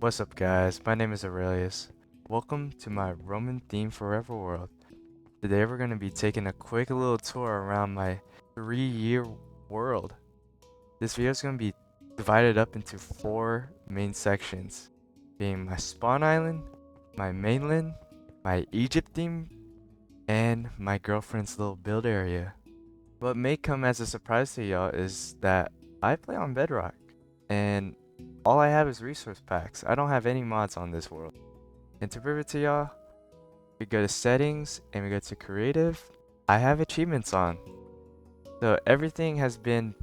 What's up, guys? My name is Aurelius. Welcome to my Roman themed forever world. Today we're going to be taking a quick little tour around my 3-year world. This video is going to be divided up into 4 main sections, being my spawn island, my mainland, my Egypt theme, and my girlfriend's little build area. What may come as a surprise to y'all is that I play on Bedrock, and all I have is resource packs. I don't have any mods on this world. And to prove it to y'all, we go to settings and we go to creative. I have achievements on. So everything has been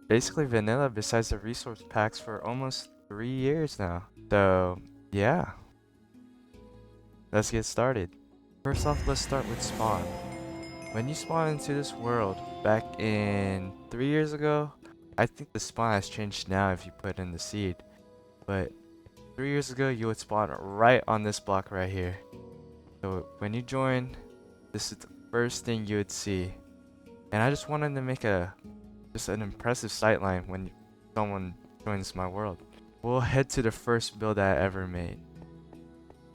basically vanilla besides the resource packs for almost 3 years now. So yeah, let's get started. First off, let's start with spawn. When you spawn into this world back in 3 years ago, I think the spawn has changed now if you put in the seed. But 3 years ago, you would spawn right on this block right here. So when you join, this is the first thing you would see. And I just wanted to make just an impressive sightline when someone joins my world. We'll head to the first build I ever made.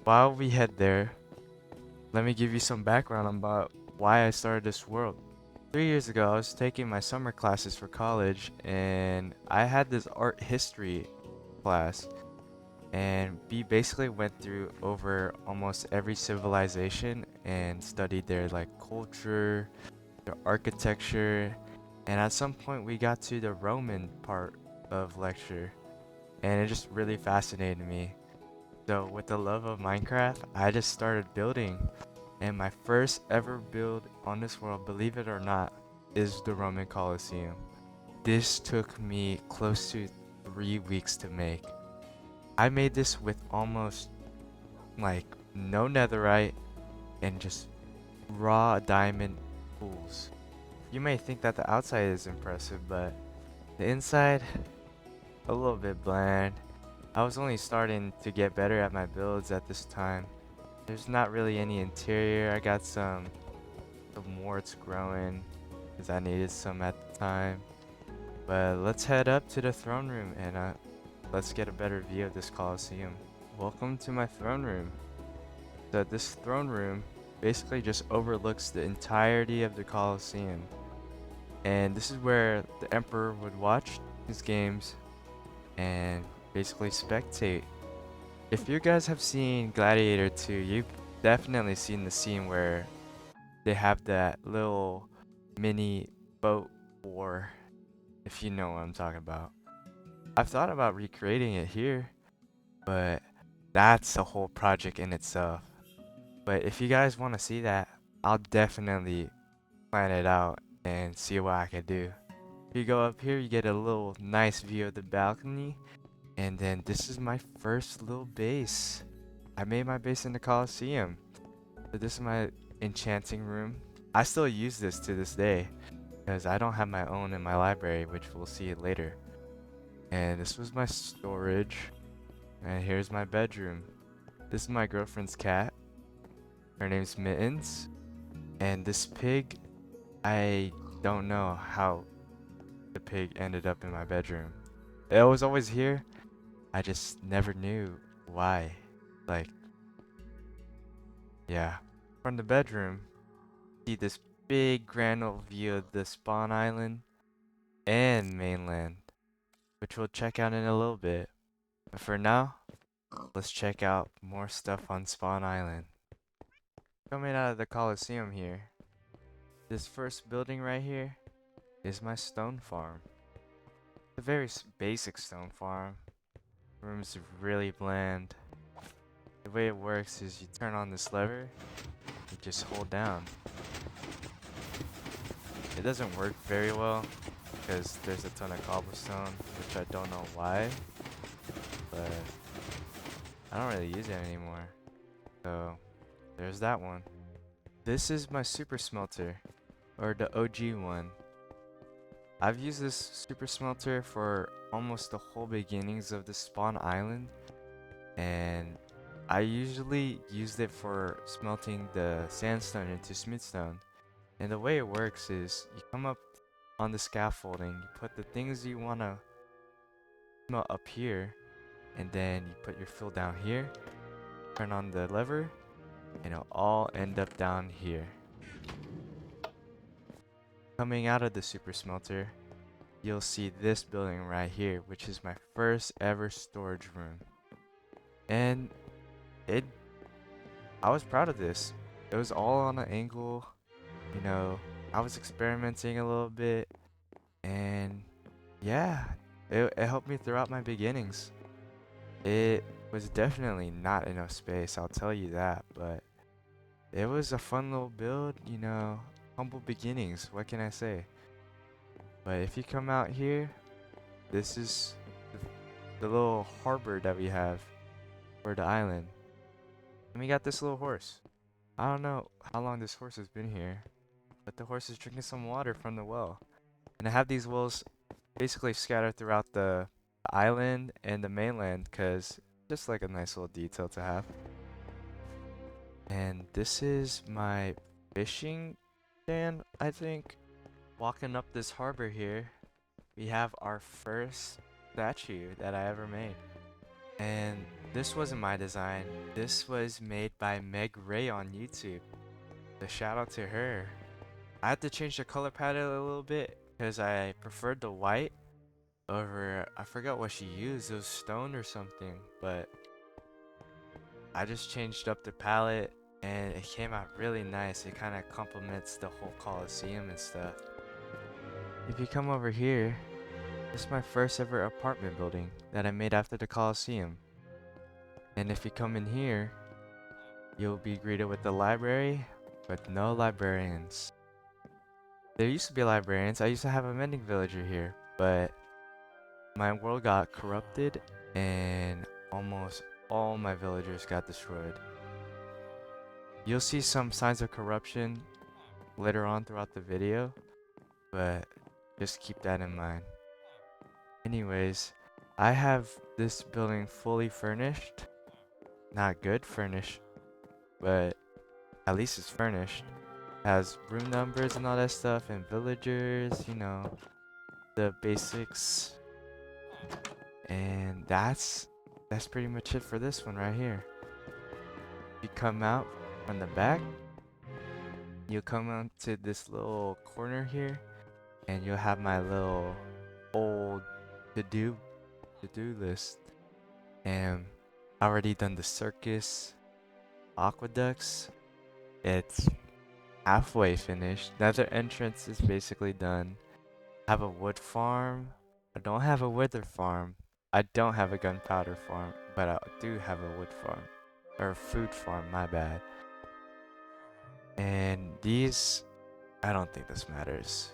While we head there, let me give you some background about why I started this world. 3 years ago, I was taking my summer classes for college, and I had this art history class. And we basically went through over almost every civilization and studied their culture, their architecture, and at some point we got to the Roman part of lecture, and it just really fascinated me. So with the love of Minecraft, I just started building, and my first ever build on this world, believe it or not, is the Roman Colosseum. This took me close to 3 weeks to make. I made this with almost no netherite and just raw diamond tools. You may think that the outside is impressive, but the inside, a little bit bland. I was only starting to get better at my builds at this time. There's not really any interior. I got some warts growing because I needed some at the time. But let's head up to the throne room and let's get a better view of this Colosseum. Welcome to my throne room. So this throne room basically just overlooks the entirety of the Colosseum. And this is where the Emperor would watch his games and basically spectate. If you guys have seen Gladiator 2, you've definitely seen the scene where they have that little mini boat war, if you know what I'm talking about. I've thought about recreating it here, but that's a whole project in itself. But if you guys want to see that, I'll definitely plan it out and see what I can do. If you go up here, you get a little nice view of the balcony, and then this is my first little base. I made my base in the Colosseum. So this is my enchanting room. I still use this to this day because I don't have my own in my library, which we'll see later. And this was my storage, and here's my bedroom. This is my girlfriend's cat. Her name's Mittens. And this pig, I don't know how the pig ended up in my bedroom. It was always here. I just never knew why. Yeah. From the bedroom, see this big grand old view of the spawn island and mainland, which we'll check out in a little bit. But for now, let's check out more stuff on Spawn Island. Coming out of the Colosseum here, this first building right here is my stone farm. It's a very basic stone farm. The room's really bland. The way it works is you turn on this lever, you just hold down. It doesn't work very well because there's a ton of cobblestone, which I don't know why, but I don't really use it anymore. So there's that one. This is my super smelter, or the OG one. I've used this super smelter for almost the whole beginnings of the spawn island, and I usually used it for smelting the sandstone into smoothstone. And the way it works is you come up on the scaffolding, you put the things you want to smelt up here, and then you put your fuel down here, turn on the lever, and it'll all end up down here. Coming out of the super smelter, you'll see this building right here, which is my first ever storage room. And it I was proud of this. It was all on an angle, you know, I was experimenting a little bit, and yeah, it helped me throughout my beginnings. It was definitely not enough space, I'll tell you that, but it was a fun little build, you know, humble beginnings, what can I say? But if you come out here, this is the little harbor that we have for the island. And we got this little horse. I don't know how long this horse has been here, but the horse is drinking some water from the well. And I have these wells basically scattered throughout the island and the mainland because just like a nice little detail to have. And this is my fishing stand, I think. Walking up this harbor here, we have our first statue that I ever made. And this wasn't my design. This was made by Meg Ray on YouTube. So shout out to her. I had to change the color palette a little bit because I preferred the white over, I forgot what she used. It was stone or something, but I just changed up the palette and it came out really nice. It kind of complements the whole Colosseum and stuff. If you come over here, this is my first ever apartment building that I made after the Colosseum. And if you come in here, you'll be greeted with the library, but no librarians. There used to be librarians. I used to have a mending villager here, but my world got corrupted and almost all my villagers got destroyed. You'll see some signs of corruption later on throughout the video, but just keep that in mind. Anyways, I have this building fully furnished. Not good furnished, but at least it's furnished. Has room numbers and all that stuff and villagers, you know, the basics. And that's pretty much it for this one right here. You come out from the back, you'll come out to this little corner here, and you'll have my little old to-do list. And I already done the circus, aqueducts. It's halfway finished. Nether entrance is basically done. I have a wood farm. I don't have a wither farm. I don't have a gunpowder farm, but I do have a wood farm. Or a food farm, my bad. And these, I don't think this matters.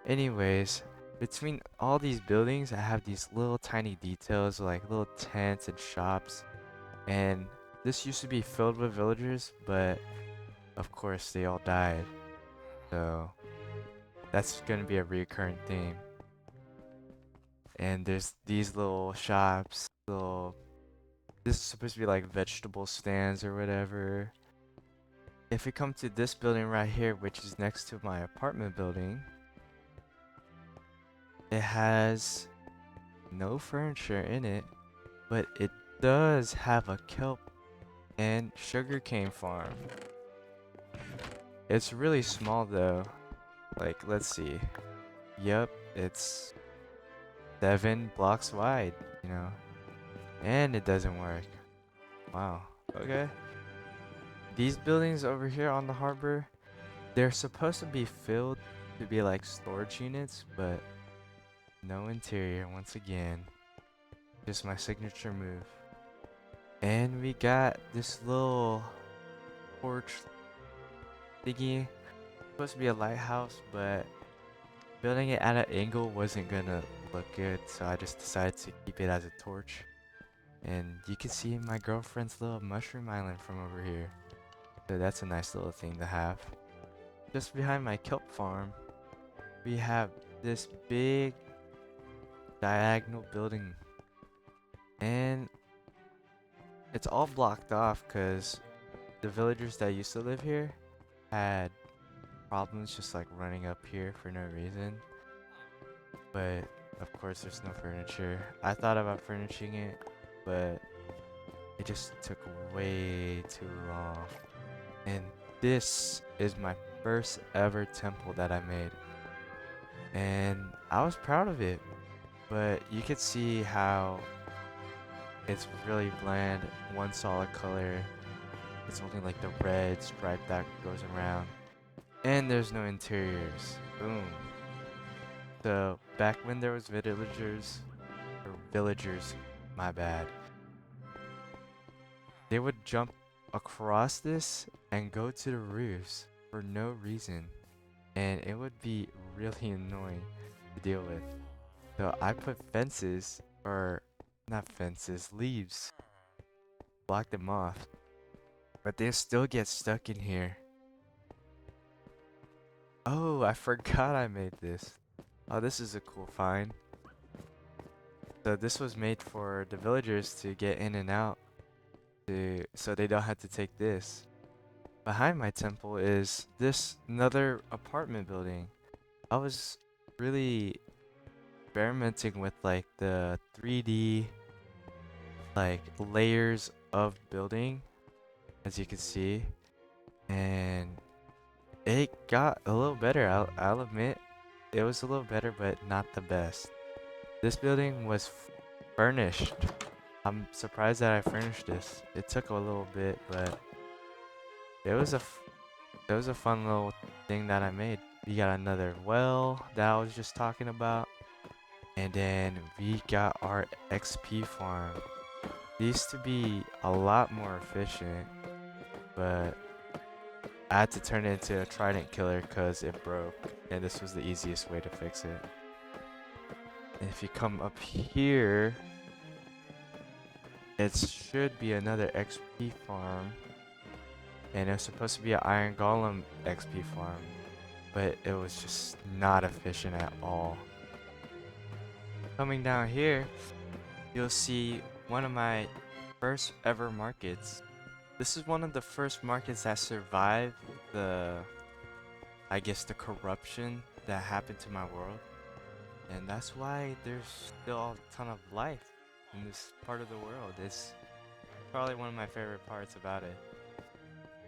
Anyways, between all these buildings, I have these little tiny details like little tents and shops. And this used to be filled with villagers, but of course they all died. So that's gonna be a recurring theme. And there's these little shops, this is supposed to be like vegetable stands or whatever. If we come to this building right here, which is next to my apartment building, it has no furniture in it, but it does have a kelp and sugarcane farm. It's really small though. Like, let's see. Yep, it's 7 blocks wide, you know. And it doesn't work. Wow. Okay. These buildings over here on the harbor, they're supposed to be filled to be like storage units, but no interior once again. Just my signature move. And we got this little porch thingy. Supposed to be a lighthouse, but building it at an angle wasn't gonna look good, so I just decided to keep it as a torch. And you can see my girlfriend's little mushroom island from over here. So that's a nice little thing to have. Just behind my kelp farm, we have this big diagonal building. And it's all blocked off because the villagers that used to live here had problems just like running up here for no reason. But of course there's no furniture. I thought about furnishing it, but it just took way too long. And this is my first ever temple that I made. And I was proud of it, but you could see how it's really bland, one solid color. It's only like the red stripe that goes around. And there's no interiors. Boom. So back when there was villagers, my bad, they would jump across this and go to the roofs for no reason. And it would be really annoying to deal with. So I put fences, or not fences, leaves, block them off. But they still get stuck in here. Oh, I forgot I made this. Oh, this is a cool find. So this was made for the villagers to get in and out, so they don't have to take this. Behind my temple is this another apartment building. I was really experimenting with like the 3D like layers of building, as you can see, and it got a little better. I'll admit it was a little better, but not the best. This building was furnished. I'm surprised that I furnished this. It took a little bit, but it was it was a fun little thing that I made. We got another well that I was just talking about, and then we got our XP farm. It used to be a lot more efficient, but I had to turn it into a trident killer because it broke, and this was the easiest way to fix it. And if you come up here, it should be another XP farm. And it was supposed to be an Iron Golem XP farm, but it was just not efficient at all. Coming down here, you'll see one of my first ever markets. This is one of the first markets that survived I guess the corruption that happened to my world. And that's why there's still a ton of life in this part of the world. It's probably one of my favorite parts about it.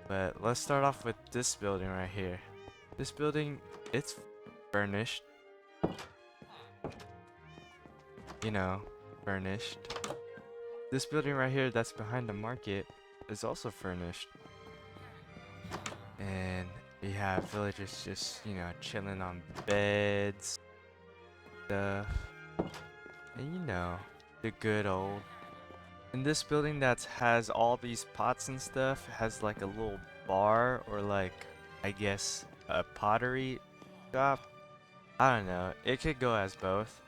But let's start off with this building right here. This building, it's furnished. You know, furnished. This building right here that's behind the market is also furnished. And we have villagers just, you know, chilling on beds, stuff. And you know, the good old. And this building that has all these pots and stuff has like a little bar, or like, I guess, a pottery shop. I don't know. It could go as both.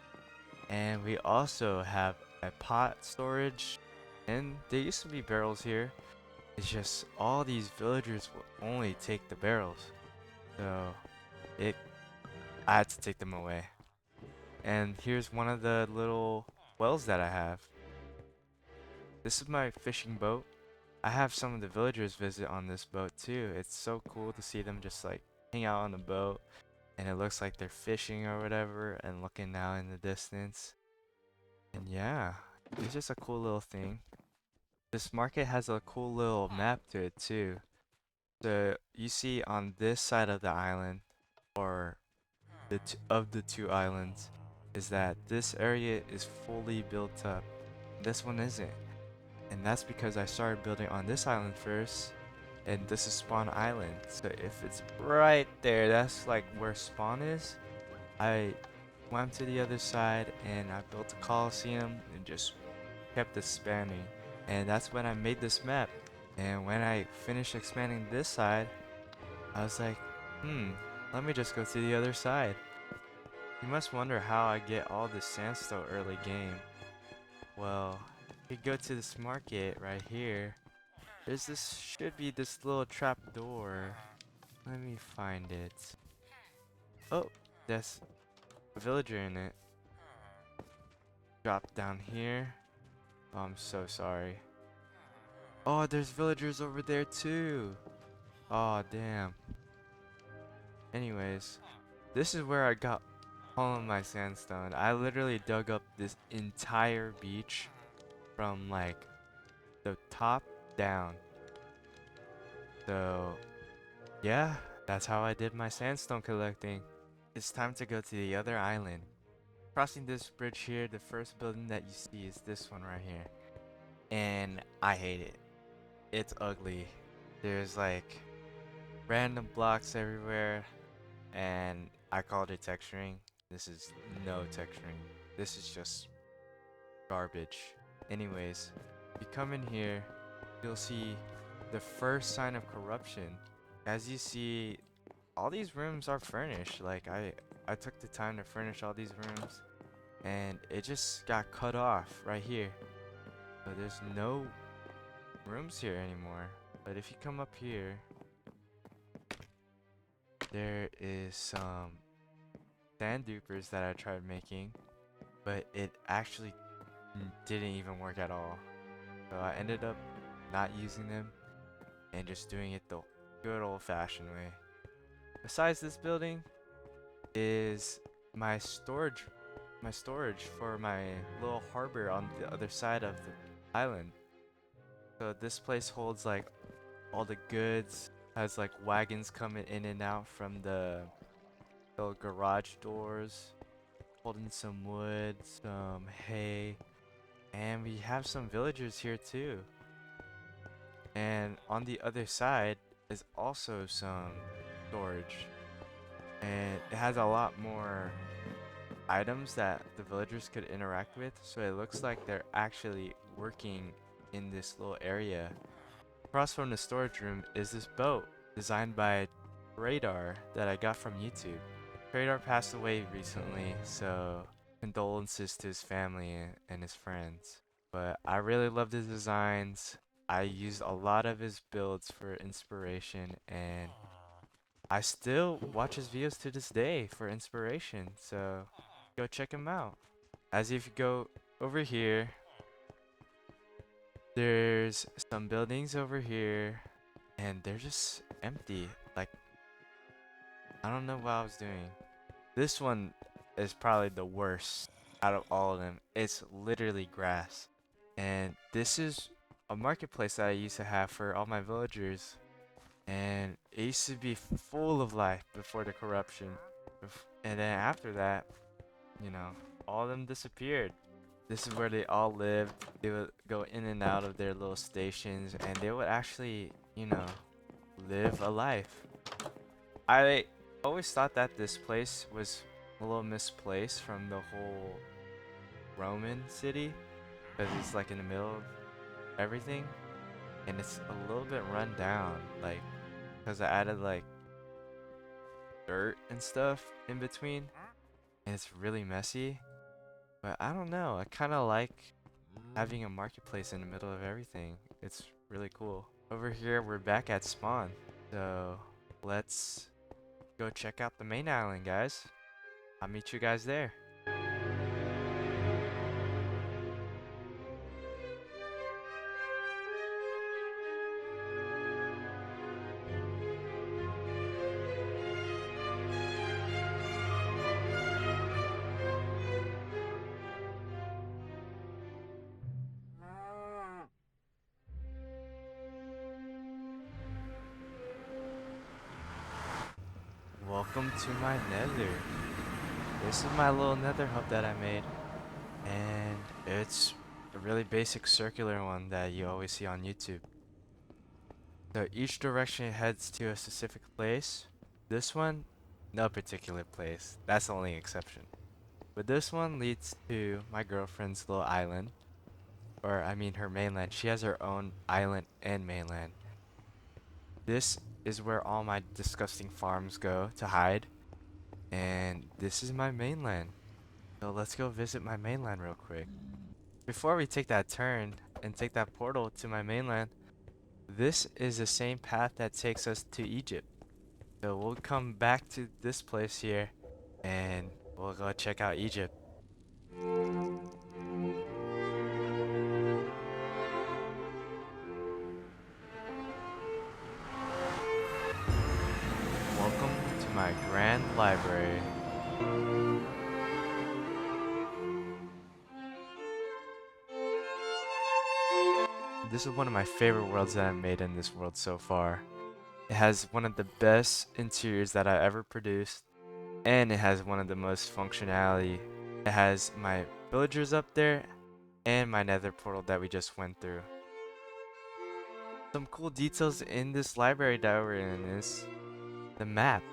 And we also have a pot storage. And there used to be barrels here. It's just all these villagers will only take the barrels. So I had to take them away. And here's one of the little wells that I have. This is my fishing boat. I have some of the villagers visit on this boat too. It's so cool to see them just like hang out on the boat, and it looks like they're fishing or whatever and looking out in the distance. And yeah, it's just a cool little thing. This market has a cool little map to it too. So you see on this side of the island, or of the two islands, is that this area is fully built up. This one isn't. And that's because I started building on this island first, and this is Spawn Island. So if it's right there, that's like where Spawn is. I went to the other side and I built a Colosseum and just kept expanding. And that's when I made this map. And when I finished expanding this side, I was like, let me just go to the other side. You must wonder how I get all this sandstone early game. Well, if you go to this market right here, should be this little trap door. Let me find it. Oh, there's a villager in it. Drop down here. Oh, I'm so sorry. Oh, there's villagers over there too. Oh, damn. Anyways, this is where I got all of my sandstone. I literally dug up this entire beach from like the top down. So yeah, that's how I did my sandstone collecting. It's time to go to the other island. Crossing this bridge here, the first building that you see is this one right here. And I hate it. It's ugly. There's like random blocks everywhere, and I called it texturing. This is no texturing. This is just garbage. Anyways, if you come in here, you'll see the first sign of corruption. As you see, all these rooms are furnished. Like I took the time to furnish all these rooms, and it just got cut off right here. So there's no rooms here anymore. But if you come up here, there is some sand dupers that I tried making, but it actually didn't even work at all. So I ended up not using them and just doing it the good old-fashioned way. Besides this building is my storage for my little harbor on the other side of the island. So this place holds like all the goods, has like wagons coming in and out from the little garage doors, holding some wood, some hay, and we have some villagers here too. And on the other side is also some storage, and it has a lot more items that the villagers could interact with, so it looks like they're actually working in this little area. Across from the storage room is this boat designed by Radar that I got from YouTube. Radar passed away recently, so condolences to his family and his friends. But I really loved his designs. I used a lot of his builds for inspiration, and I still watch his videos to this day for inspiration, so go check him out. As if you go over here, there's some buildings over here, and they're just empty. Like, I don't know what I was doing. This one is probably the worst out of all of them. It's literally grass. And this is a marketplace that I used to have for all my villagers. And it used to be full of life before the corruption. And then after that, you know, all of them disappeared. This is where they all lived. They would go in and out of their little stations, and they would actually, you know, live a life. I always thought that this place was a little misplaced from the whole Roman city, because it's like in the middle of everything, and it's a little bit run down, like, because I added like dirt and stuff in between, and it's really messy. But I don't know, I kind of like having a marketplace in the middle of everything. It's really cool. Over here, we're back at spawn. So let's go check out the main island, guys. I'll meet you guys there. Welcome to my nether. This is my little nether hub that I made, and it's a really basic circular one that you always see on YouTube. So each direction heads to a specific place. This one, no particular place. That's the only exception. But this one leads to my girlfriend's little island. Or I mean her mainland. She has her own island and mainland. This is where all my disgusting farms go to hide. And this is my mainland. So let's go visit my mainland real quick. Before we take that turn and take that portal to my mainland, this is the same path that takes us to Egypt. So we'll come back to this place here and we'll go check out Egypt. Welcome to my grand library. this is one of my favorite worlds that I've made in this world so far. It has one of the best interiors that I ever produced, and it has one of the most functionality. It has my villagers up there and my nether portal that we just went through. Some cool details in this library that we're in is the map.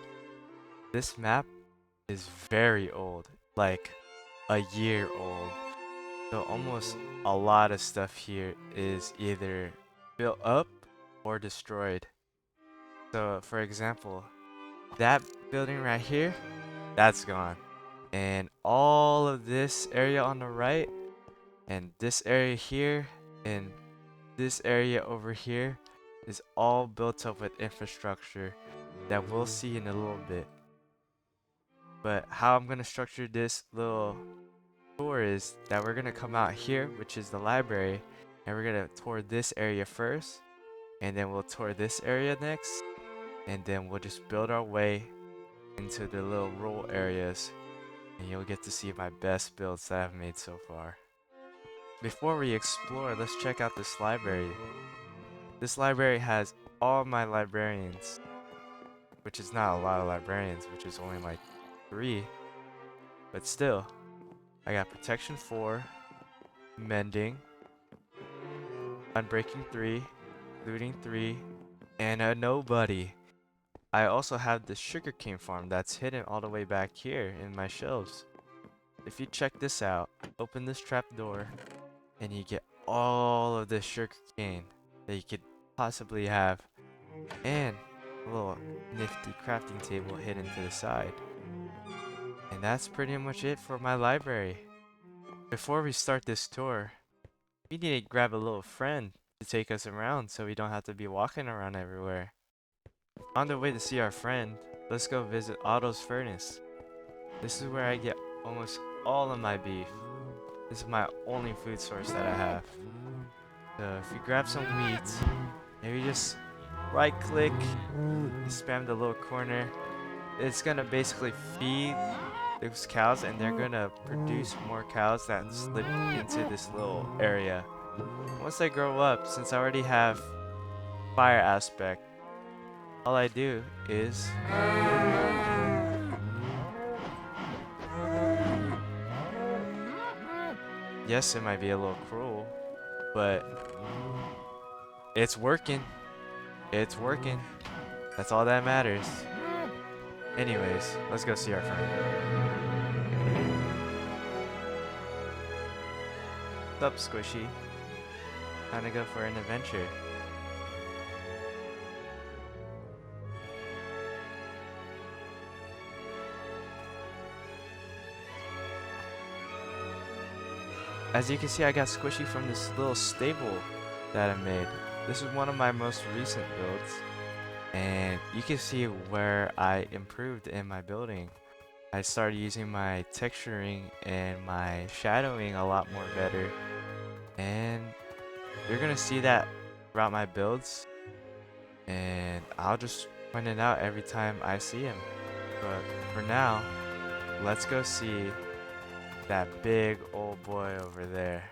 This map is very old, like a year old. So almost a lot of stuff here is either built up or destroyed. So for example, that building right here, that's gone. And all of this area on the right, and this area here, and this area over here is all built up with infrastructure that we'll see in a little bit. But how I'm gonna structure this little tour is that we're gonna come out here, which is the library, and we're gonna tour this area first, and then we'll tour this area next, and then we'll just build our way into the little rural areas, and you'll get to see my best builds that I've made so far. Before we explore, let's check out this library. This library has all my librarians, which is not a lot of librarians, which is only like 3, but still. I got protection 4, mending, unbreaking 3, looting 3, and a nobody. I also have the sugarcane farm that's hidden all the way back here in my shelves. If you check this out, open this trap door, and you get all of the sugarcane that you could possibly have, and a little nifty crafting table hidden to the side. And that's pretty much it for my library. Before we start this tour, we need to grab a little friend to take us around so we don't have to be walking around everywhere. On the way to see our friend, let's go visit Otto's furnace. This is where I get almost all of my beef. This is my only food source that I have. So if you grab some wheat, maybe just right click, spam the little corner, it's gonna basically feed those cows, and they're gonna produce more cows that slip into this little area. Once they grow up, since I already have fire aspect, all I do is yes, it might be a little cruel, but it's working. It's working. That's all that matters. Anyways, let's go see our friend. What's up, Squishy? Time to go for an adventure. As you can see, I got Squishy from this little stable that I made. This is one of my most recent builds, and you can see where I improved in my building. I started using my texturing and my shadowing a lot more better, and you're gonna see that throughout my builds, and I'll just point it out every time I see him. But for now, let's go see that big old boy over there.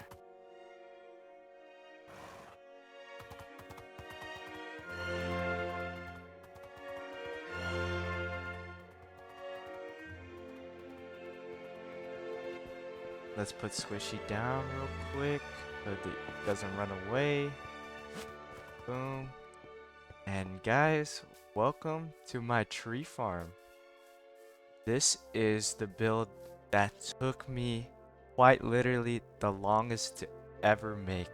Let's put Squishy down real quick so that it doesn't run away. Boom. And guys, welcome to my tree farm. This is the build that took me quite literally the longest to ever make.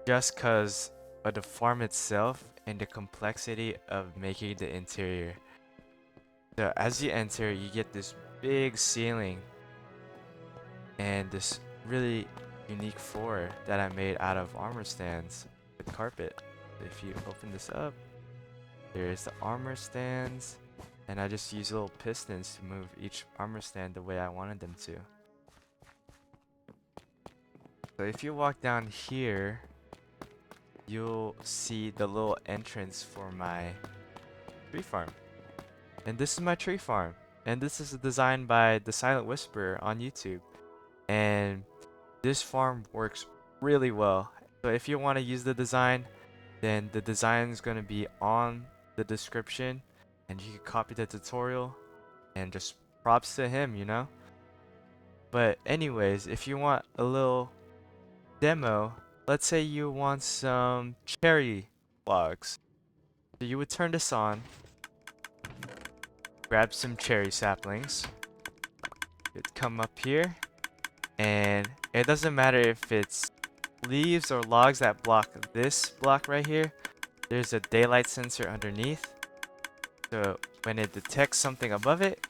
Just cause of the farm itself and the complexity of making the interior. So as you enter, you get this big ceiling and this really unique floor that I made out of armor stands with carpet. If you open this up, there's the armor stands, and I just use little pistons to move each armor stand the way I wanted them to. So if you walk down here, you'll see the little entrance for my tree farm. And this is my tree farm. And this is designed by the Silent Whisperer on YouTube. And this farm works really well. So if you want to use the design, then the design is going to be on the description, and you can copy the tutorial and just props to him, you know? But anyways, if you want a little demo, let's say you want some cherry logs. So you would turn this on, grab some cherry saplings, you'd come up here, and it doesn't matter if it's leaves or logs that block this block right here. There's a daylight sensor underneath, so when it detects something above it,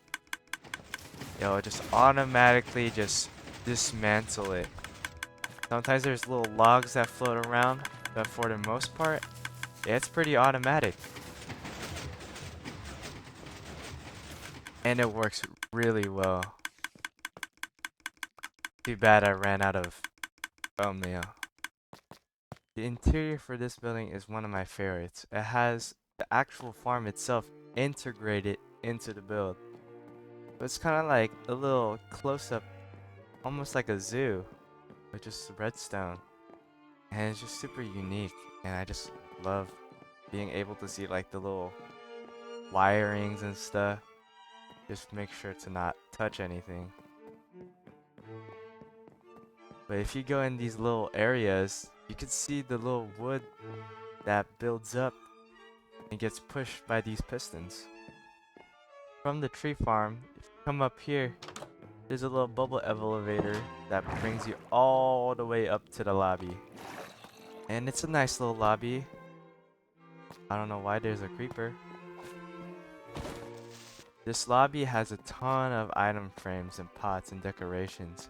it'll just automatically just dismantle it. Sometimes there's little logs that float around, but for the most part, it's pretty automatic. And it works really well. Too bad I ran out of bone meal. The interior for this building is one of my favorites. It has the actual farm itself integrated into the build. It's kind of like a little close-up, almost like a zoo, with just redstone. And it's just super unique, and I just love being able to see like the little wirings and stuff. Just make sure to not touch anything. But if you go in these little areas, you can see the little wood that builds up and gets pushed by these pistons. From the tree farm, if you come up here, there's a little bubble elevator that brings you all the way up to the lobby. And it's a nice little lobby. I don't know why there's a creeper. This lobby has a ton of item frames and pots and decorations.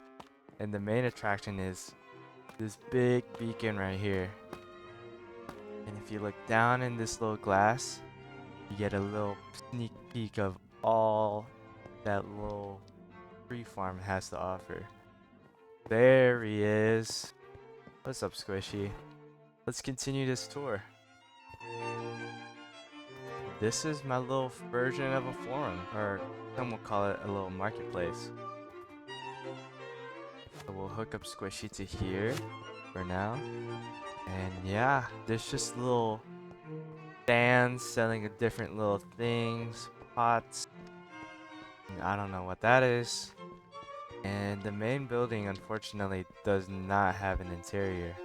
And the main attraction is this big beacon right here. And if you look down in this little glass, you get a little sneak peek of all that little tree farm has to offer. There he is. What's up, Squishy? Let's continue this tour. This is my little version of a forum, or some will call it a little marketplace. So we'll hook up Squishy to here for now. And yeah, there's just little stands selling different little things, pots. I don't know what that is. And the main building, unfortunately, does not have an interior.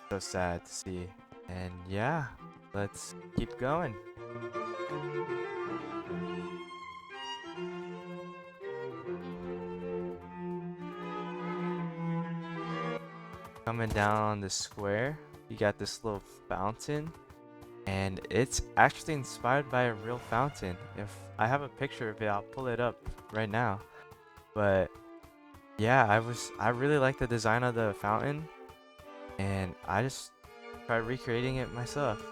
So sad to see. And yeah, let's keep going. Coming down on the square, you got this little fountain. And it's actually inspired by a real fountain. If I have a picture of it, I'll pull it up right now. But yeah, I really like the design of the fountain, and I just tried recreating it myself.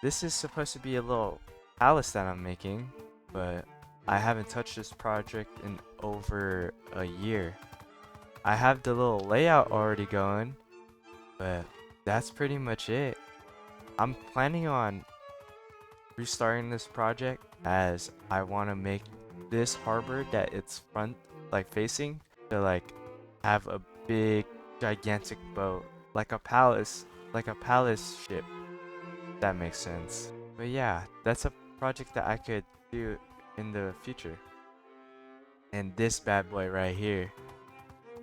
This is supposed to be a little palace that I'm making, but I haven't touched this project in over a year. I have the little layout already going, but that's pretty much it. I'm planning on restarting this project as I want to make this harbor that it's front like facing to like have a big gigantic boat like a palace ship, if that makes sense. But yeah, that's a project that I could do in the future. And this bad boy right here,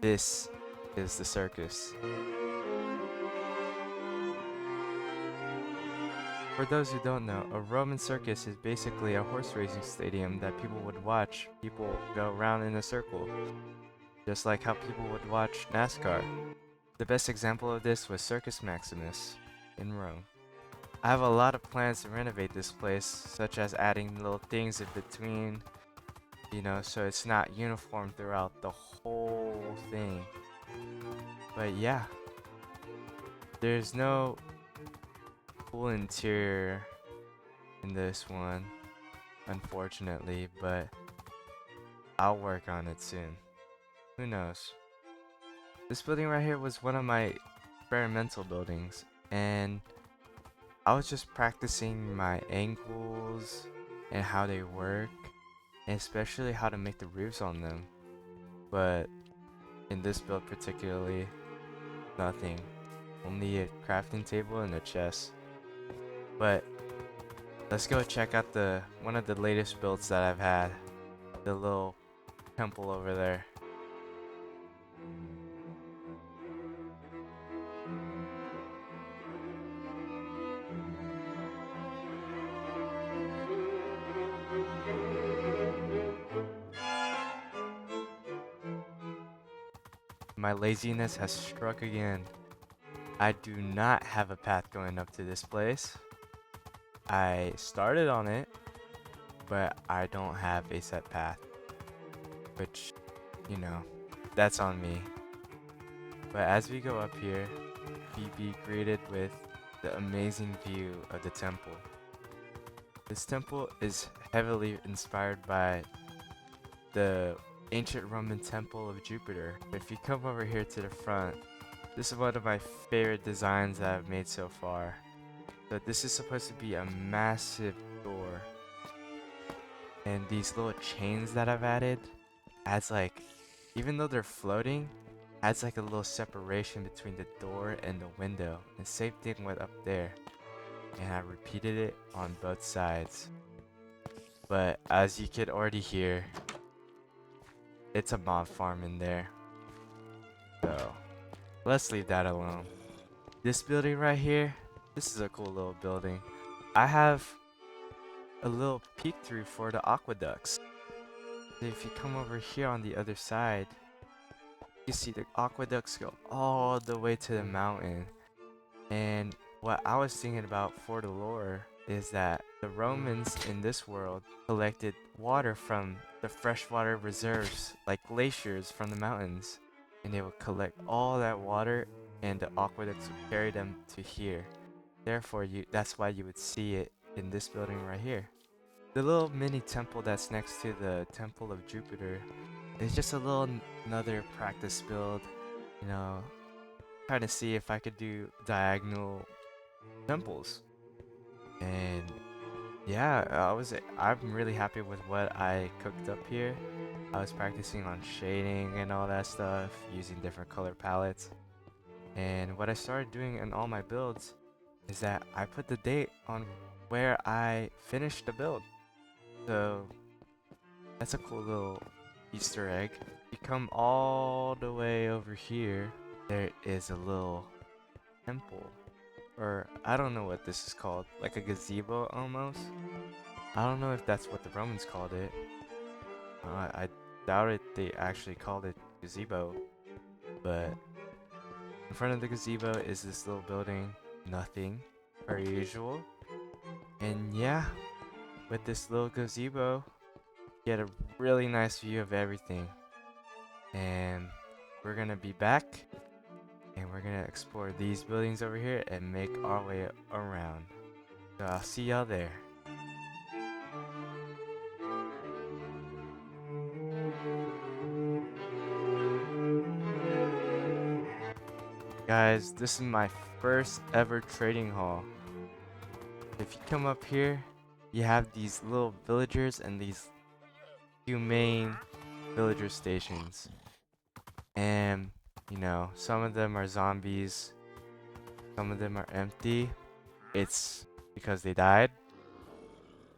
this is the circus. For those who don't know, a Roman circus is basically a horse racing stadium that people would watch people go around in a circle, just like how people would watch NASCAR. The best example of this was Circus Maximus in Rome. I have a lot of plans to renovate this place, such as adding little things in between, you know, so it's not uniform throughout the whole thing. But yeah, there's no cool interior in this one, unfortunately, but I'll work on it soon. Who knows? This building right here was one of my experimental buildings, and I was just practicing my angles and how they work, and especially how to make the roofs on them. But in this build particularly, nothing. Only a crafting table and a chest. But let's go check out one of the latest builds that I've had. The little temple over there. My laziness has struck again. I do not have a path going up to this place. I started on it, but I don't have a set path. Which, you know, that's on me. But as we go up here, we be greeted with the amazing view of the temple. This temple is heavily inspired by the ancient Roman temple of Jupiter. If you come over here to the front, this is one of my favorite designs that I've made so far. So this is supposed to be a massive door. And these little chains that I've added adds like, even though they're floating, adds like a little separation between the door and the window. And same thing with up there. And I repeated it on both sides. But as you could already hear, it's a mob farm in there. So let's leave that alone. This building right here, this is a cool little building. I have a little peek through for the aqueducts. If you come over here on the other side, you see the aqueducts go all the way to the mountain. And what I was thinking about for the lore is that the Romans in this world collected water from the freshwater reserves, like glaciers from the mountains, and they would collect all that water and the aqueducts would carry them to here. Therefore, that's why you would see it in this building right here. The little mini temple that's next to the temple of Jupiter is just a little another practice build, you know, trying to see if I could do diagonal temples. And yeah, I'm really happy with what I cooked up here. I was practicing on shading and all that stuff, using different color palettes. And what I started doing in all my builds is that I put the date on where I finished the build. So that's a cool little Easter egg. You come all the way over here, there is a little temple. Or I don't know what this is called, like a gazebo almost. I don't know if that's what the Romans called it. I doubt it they actually called it gazebo. But in front of the gazebo is this little building, nothing, per usual. And yeah, with this little gazebo, you get a really nice view of everything. And we're gonna be back, and we're gonna explore these buildings over here and make our way around. So I'll see y'all there. Guys, this is my first ever trading hall. If you come up here, you have these little villagers and these humane villager stations. And, you know, some of them are zombies, some of them are empty. It's because they died.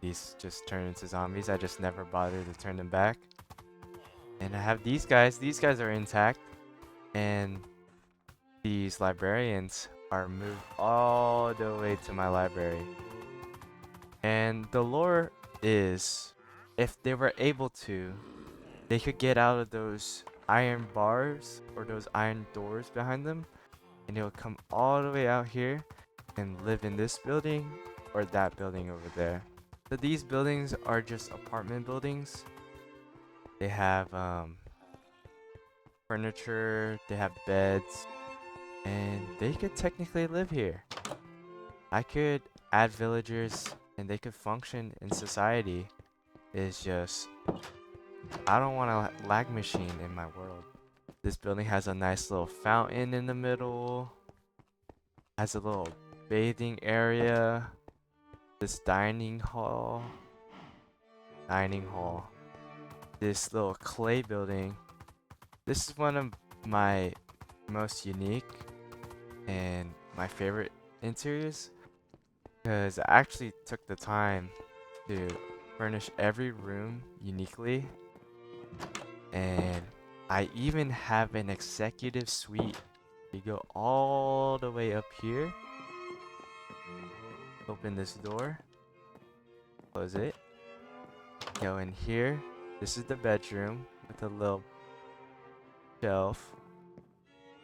These just turn into zombies. I just never bothered to turn them back. And I have these guys are intact. And these librarians are moved all the way to my library. And the lore is, if they were able to, they could get out of those iron bars or those iron doors behind them, and they would come all the way out here and live in this building or that building over there. So these buildings are just apartment buildings. They have furniture, they have beds, and they could technically live here. I could add villagers and they could function in society. It's just, I don't want a lag machine in my world. This building has a nice little fountain in the middle. Has a little bathing area. This dining hall. This little clay building. This is one of my most unique and my favorite interiors, because I actually took the time to furnish every room uniquely, and I even have an executive suite. You go all the way up here, open this door, close it, go in here. This is the bedroom with a little shelf,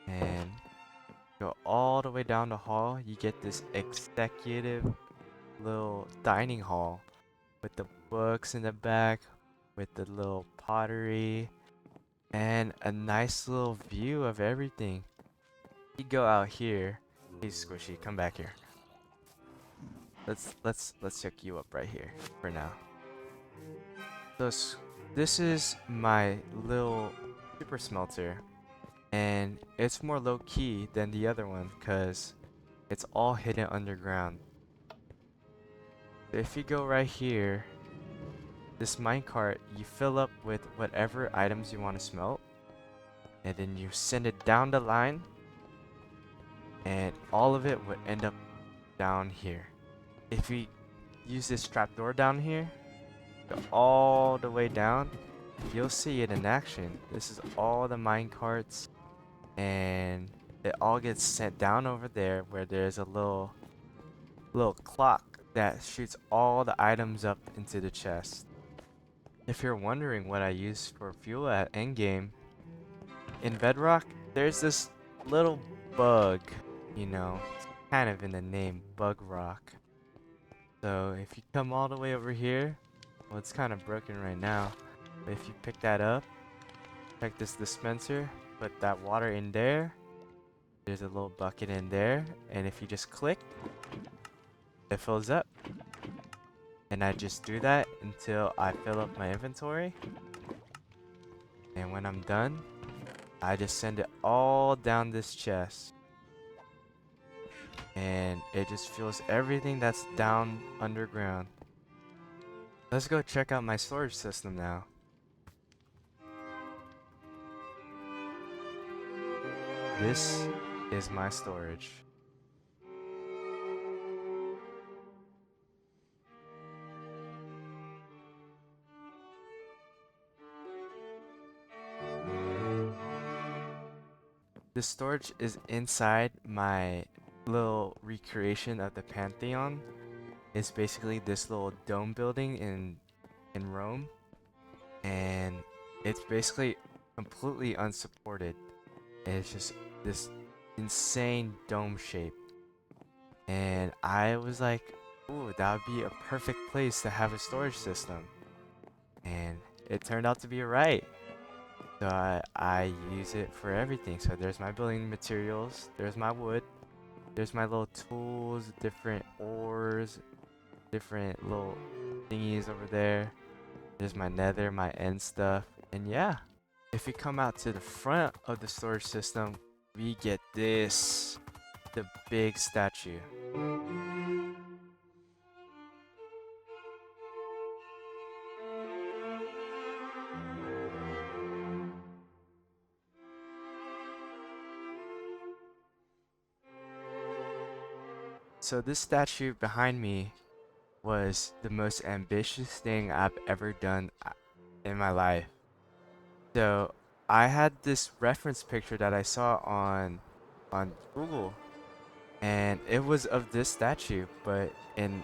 and go all the way down the hall. You get this executive little dining hall with the books in the back, with the little pottery, and a nice little view of everything. You go out here. Hey Squishy, come back here. Let's check you up right here for now. So this is my little super smelter, and it's more low key than the other one because it's all hidden underground. If you go right here, this minecart, you fill up with whatever items you want to smelt, and then you send it down the line, and all of it would end up down here. If we use this trapdoor down here, go all the way down, you'll see it in action. This is all the minecarts, and it all gets sent down over there where there's a little clock that shoots all the items up into the chest. If you're wondering what I use for fuel at endgame, in Bedrock, there's this little bug, it's kind of in the name, Bug Rock. So if you come all the way over here, well, it's kind of broken right now, but if you pick that up, check this dispenser, put that water in there, there's a little bucket in there, and if you just click, it fills up. And I just do that until I fill up my inventory. And when I'm done, I just send it all down this chest. And it just fills everything that's down underground. Let's go check out my storage system now. This is my storage. The storage is inside my little recreation of the Pantheon. It's basically this little dome building in Rome, and it's basically completely unsupported. It's just this insane dome shape, and I was like, ooh, that would be a perfect place to have a storage system, and it turned out to be right. So I use it for everything. So there's my building materials, there's my wood, there's my little tools, different ores, different little thingies over there. There's my nether, my end stuff, and yeah. If we come out to the front of the storage system, we get this, the big statue. So this statue behind me was the most ambitious thing I've ever done in my life. So I had this reference picture that I saw on Google, and it was of this statue, but in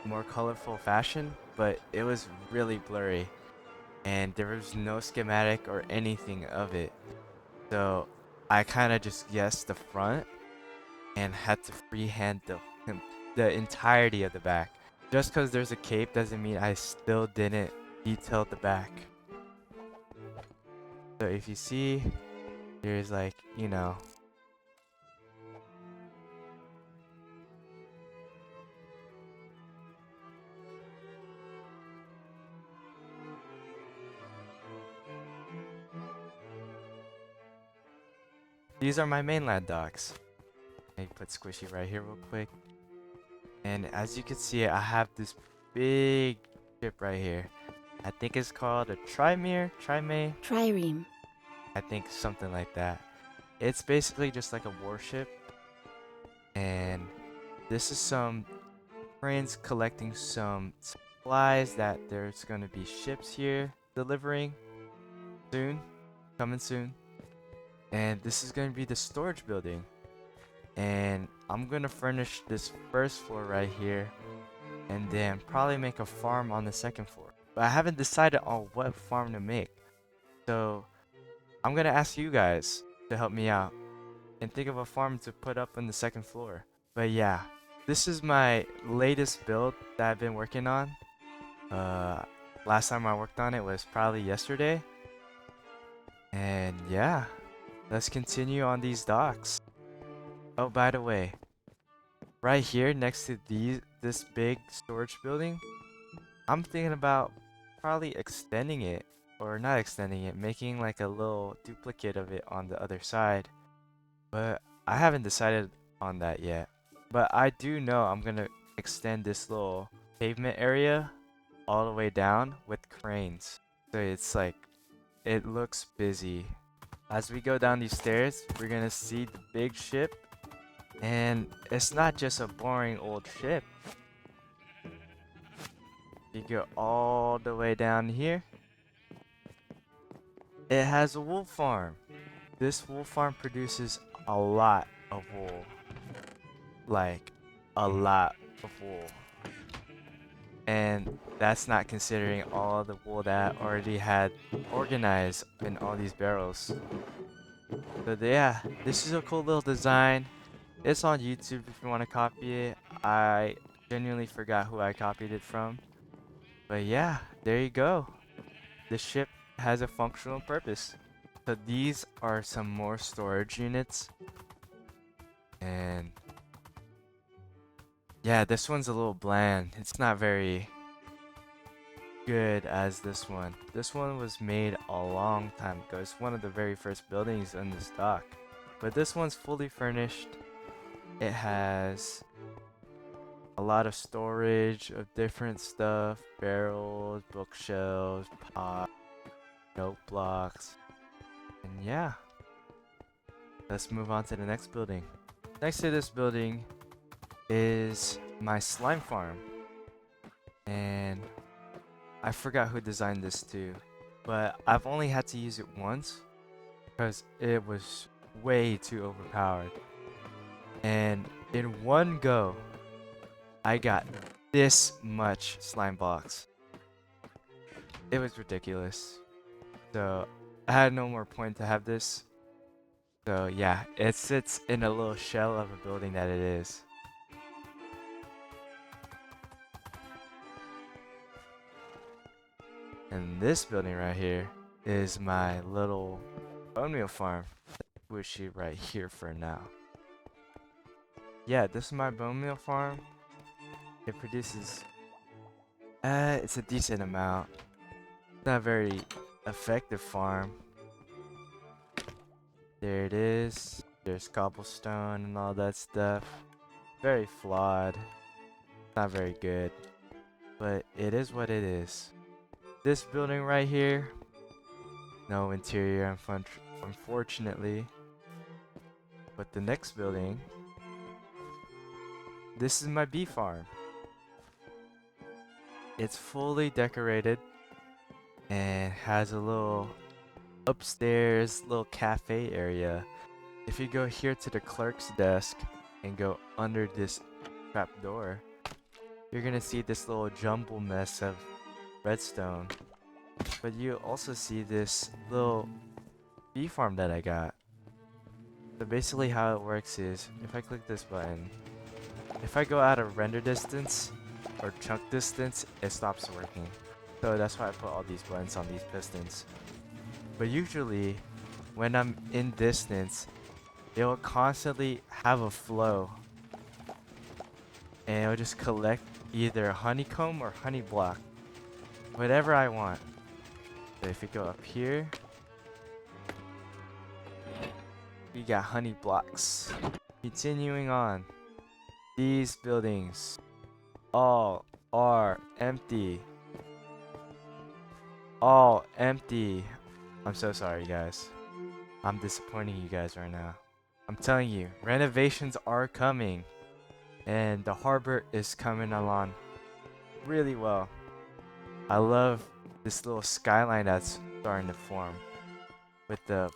more colorful fashion, but it was really blurry, and there was no schematic or anything of it. So I kind of just guessed the front and had to freehand the entirety of the back. Just because there's a cape doesn't mean I still didn't detail the back. So if you see, there's like, these are my mainland docks. Let me put Squishy right here real quick. And as you can see, I have this big ship right here. I think it's called a Trimere. Trireme. I think something like that. It's basically just like a warship, And this is some friends collecting some supplies that there's going to be ships here delivering soon, coming soon. And this is going to be the storage building. And I'm going to furnish this first floor right here and then probably make a farm on the second floor. But I haven't decided on what farm to make. So I'm going to ask you guys to help me out and think of a farm to put up on the second floor. But yeah, this is my latest build that I've been working on. Last time I worked on it was probably yesterday. And yeah, let's continue on these docks. Oh, by the way, right here next to this big storage building, I'm thinking about probably extending it, or not extending it, making like a little duplicate of it on the other side. But I haven't decided on that yet. But I do know I'm gonna extend this little pavement area all the way down with cranes. So it's like, it looks busy. As we go down these stairs, we're gonna see the big ship. And it's not just a boring old ship. You go all the way down here. It has a wool farm. This wool farm produces a lot of wool. Like, a lot of wool. And that's not considering all the wool that I already had organized in all these barrels. But yeah, this is a cool little design. It's on YouTube if you want to copy it. I genuinely forgot who I copied it from. But yeah, there you go. The ship has a functional purpose. So these are some more storage units. And yeah, this one's a little bland. It's not very good as this one. This one was made a long time ago. It's one of the very first buildings in this dock. But this one's fully furnished. It has a lot of storage of different stuff. Barrels, bookshelves, pots, note blocks. And yeah. Let's move on to the next building. Next to this building is my slime farm. And I forgot who designed this too. But I've only had to use it once because it was way too overpowered. And in one go, I got this much slime blocks. It was ridiculous. So I had no more point to have this. So yeah, it sits in a little shell of a building that it is. And this building right here is my little bone meal farm. We'll shoot right here for now. Yeah, this is my bone meal farm. It produces, it's a decent amount. Not a very effective farm. There it is. There's cobblestone and all that stuff. Very flawed. Not very good. But it is what it is. This building right here, no interior, unfortunately. But the next building, this is my bee farm. It's fully decorated and has a little upstairs little cafe area. If you go here to the clerk's desk and go under this trap door, you're gonna see this little jumble mess of redstone. But you also see this little bee farm that I got. So basically how it works is, if I click this button, if I go out of render distance or chunk distance, it stops working. So that's why I put all these buttons on these pistons. But usually, when I'm in distance, it will constantly have a flow. And it will just collect either honeycomb or honey block. Whatever I want. So if you go up here, we got honey blocks. Continuing on. These buildings all are empty. All empty. I'm so sorry, guys. I'm disappointing you guys right now. I'm telling you, renovations are coming, and the harbor is coming along really well. I love this little skyline that's starting to form with the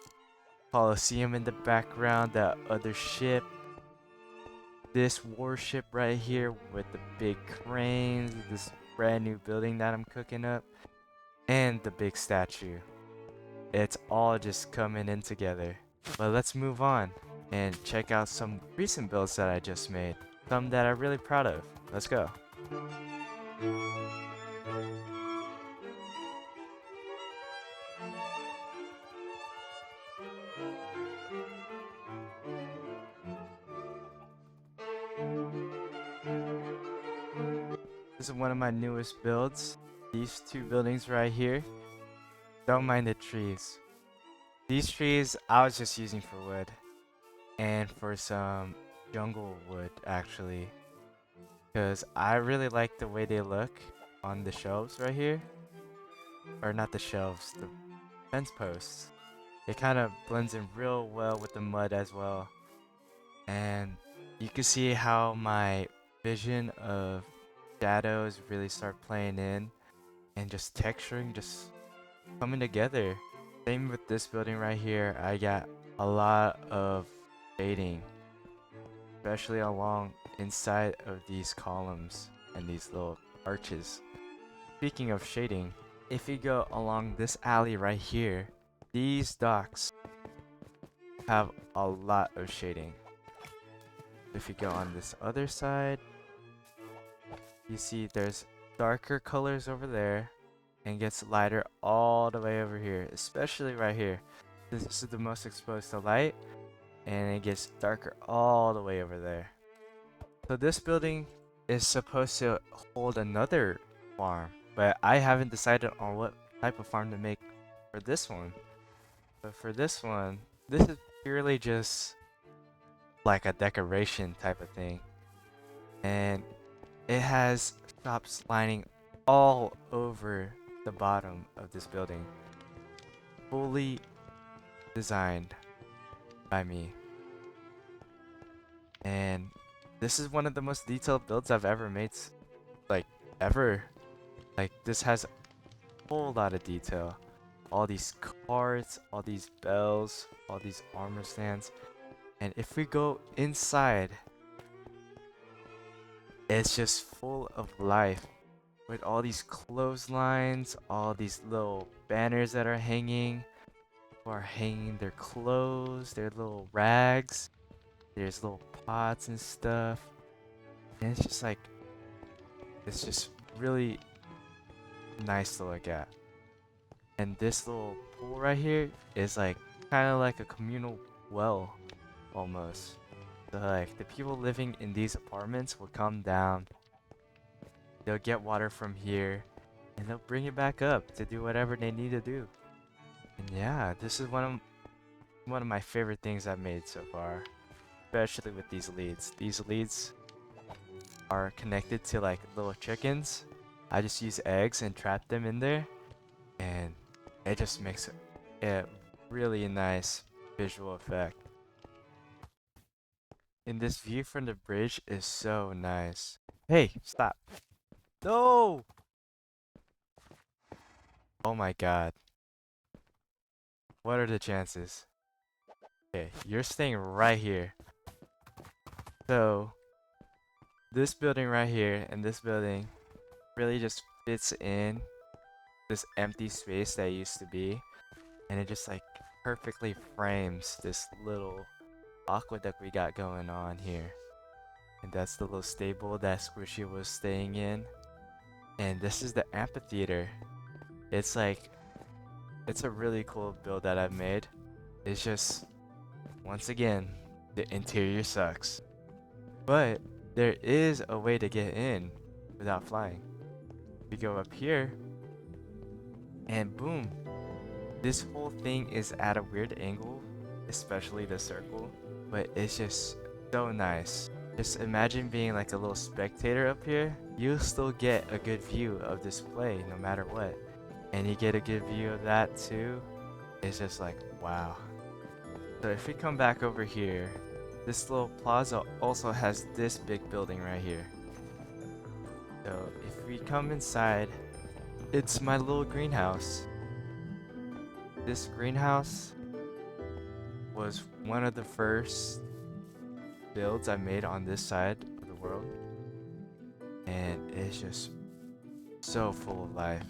Colosseum in the background, that other ship, this warship right here with the big cranes, this brand new building that I'm cooking up, and the big statue. It's all just coming in together. But let's move on and check out some recent builds that I just made. Some that I'm really proud of. Let's go. This is one of my newest builds. These two buildings right here. Don't mind the trees. These trees I was just using for wood. And for some jungle wood actually. Because I really like the way they look on the shelves right here. Or not the shelves, the fence posts. It kind of blends in real well with the mud as well. And you can see how my vision of shadows really start playing in and just texturing just coming together. Same with this building right here. I got a lot of shading, especially along inside of these columns and these little arches. Speaking of shading, if you go along this alley right here, these docks have a lot of shading. If you go on this other side, you see there's darker colors over there and gets lighter all the way over here, especially right here. This is the most exposed to light and it gets darker all the way over there. So this building is supposed to hold another farm, but I haven't decided on what type of farm to make for this one. But for this one, this is purely just like a decoration type of thing. And it has shops lining all over the bottom of this building. Fully designed by me. And this is one of the most detailed builds I've ever made. Like, ever. Like, this has a whole lot of detail. All these cards, all these bells, all these armor stands. And if we go inside, it's just full of life. With all these clotheslines, all these little banners that are hanging. People are hanging their clothes, their little rags. There's little pots and stuff. And it's just like, it's just really nice to look at. And this little pool right here is like kind of like a communal well almost. So like the people living in these apartments will come down, they'll get water from here, and they'll bring it back up to do whatever they need to do. And yeah, this is one of my favorite things I've made so far, especially with these leads. These leads are connected to like little chickens. I just use eggs and trap them in there, and it just makes a really nice visual effect. And this view from the bridge is so nice. Hey, stop. No! Oh my god. What are the chances? Okay, you're staying right here. So, this building right here and this building really just fits in this empty space that used to be. And it just like perfectly frames this little aqueduct we got going on here. And that's the little stable that Squishy was staying in. And this is the amphitheater. It's like, it's a really cool build that I've made. It's just, once again, the interior sucks. But there is a way to get in without flying. We go up here, and boom. This whole thing is at a weird angle, especially the circle, but it's just so nice. Just imagine being like a little spectator up here. You'll still get a good view of this play no matter what. And you get a good view of that too. It's just like, wow. So if we come back over here, this little plaza also has this big building right here. So if we come inside, it's my little greenhouse. This greenhouse was one of the first builds I made on this side of the world, and it's just so full of life.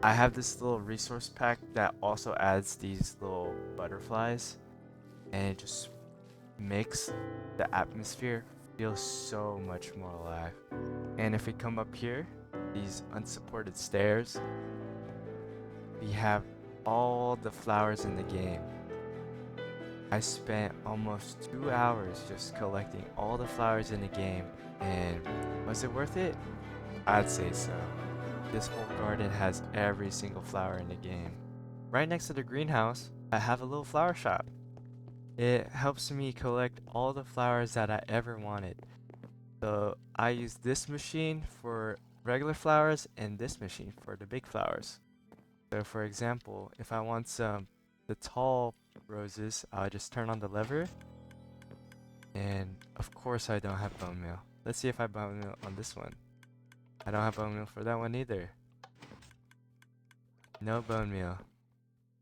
I have this little resource pack that also adds these little butterflies, and it just makes the atmosphere feel so much more alive. And if we come up here, these unsupported stairs, we have all the flowers in the game. I spent almost 2 hours just collecting all the flowers in the game, and was it worth it? I'd say so. This whole garden has every single flower in the game. Right next to the greenhouse, I have a little flower shop. It helps me collect all the flowers that I ever wanted. So I use this machine for regular flowers and this machine for the big flowers. So for example, if I want some the tall roses, I'll just turn on the lever. And of course I don't have bone meal. Let's see if I have bone meal on this one. I don't have bone meal for that one either. No bone meal.